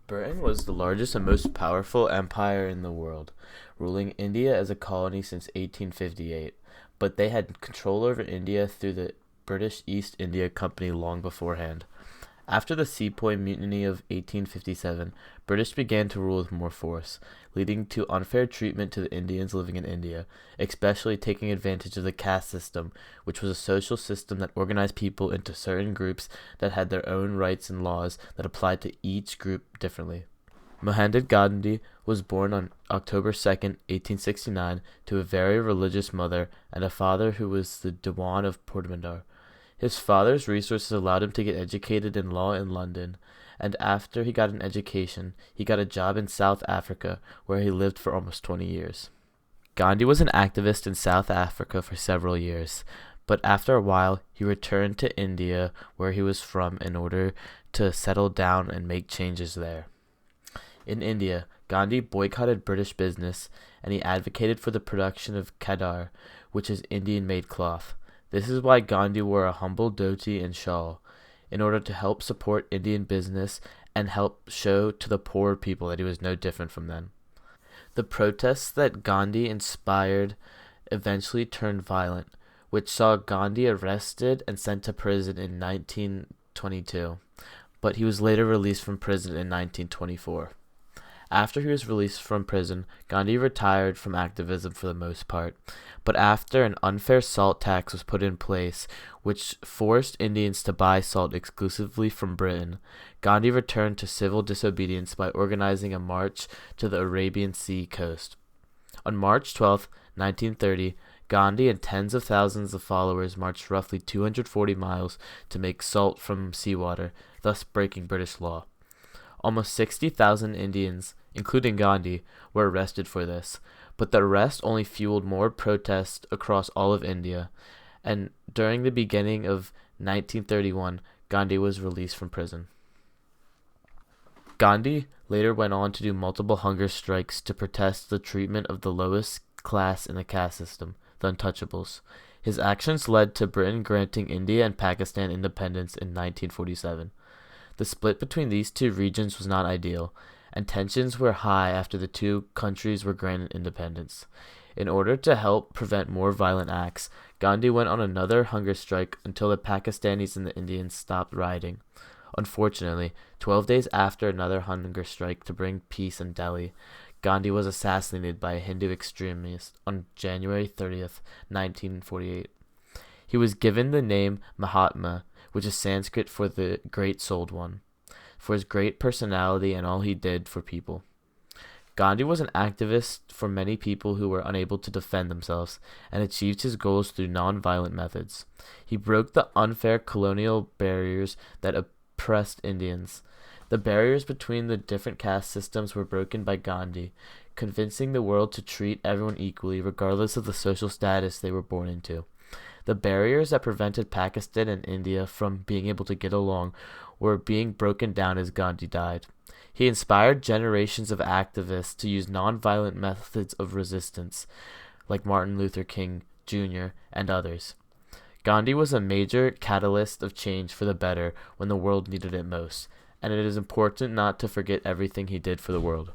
Britain was the largest and most powerful empire in the world, ruling India as a colony since 1858, but they had control over India through the British East India Company long beforehand. After the Sepoy Mutiny of 1857, British began to rule with more force, leading to unfair treatment to the Indians living in India, especially taking advantage of the caste system, which was a social system that organized people into certain groups that had their own rights and laws that applied to each group differently. Mohandas Gandhi was born on October 2nd, 1869, to a very religious mother and a father who was the Dewan of Portmandar. His father's resources allowed him to get educated in law in London, and after he got an education, he got a job in South Africa, where he lived for almost 20 years. Gandhi was an activist in South Africa for several years, but after a while, he returned to India, where he was from, in order to settle down and make changes there. In India, Gandhi boycotted British business, and he advocated for the production of khadar, which is Indian-made cloth. This is why Gandhi wore a humble dhoti and shawl, in order to help support Indian business and help show to the poor people that he was no different from them. The protests that Gandhi inspired eventually turned violent, which saw Gandhi arrested and sent to prison in 1922, but he was later released from prison in 1924. After he was released from prison, Gandhi retired from activism for the most part, but after an unfair salt tax was put in place, which forced Indians to buy salt exclusively from Britain, Gandhi returned to civil disobedience by organizing a march to the Arabian Sea coast. On March 12, 1930, Gandhi and tens of thousands of followers marched roughly 240 miles to make salt from seawater, thus breaking British law. Almost 60,000 Indians, including Gandhi, were arrested for this, but the arrest only fueled more protests across all of India, and during the beginning of 1931, Gandhi was released from prison. Gandhi later went on to do multiple hunger strikes to protest the treatment of the lowest class in the caste system, the untouchables. His actions led to Britain granting India and Pakistan independence in 1947. The split between these two regions was not ideal, and tensions were high after the two countries were granted independence. In order to help prevent more violent acts, Gandhi went on another hunger strike until the Pakistanis and the Indians stopped rioting. Unfortunately, 12 days after another hunger strike to bring peace in Delhi, Gandhi was assassinated by a Hindu extremist on January 30th, 1948. He was given the name Mahatma, which is Sanskrit for the Great Souled One, for his great personality and all he did for people. Gandhi was an activist for many people who were unable to defend themselves, and achieved his goals through non-violent methods. He broke the unfair colonial barriers that oppressed Indians. The barriers between the different caste systems were broken by Gandhi, convincing the world to treat everyone equally regardless of the social status they were born into. The barriers that prevented Pakistan and India from being able to get along were being broken down as Gandhi died. He inspired generations of activists to use nonviolent methods of resistance, like Martin Luther King Jr. and others. Gandhi was a major catalyst of change for the better when the world needed it most, and it is important not to forget everything he did for the world.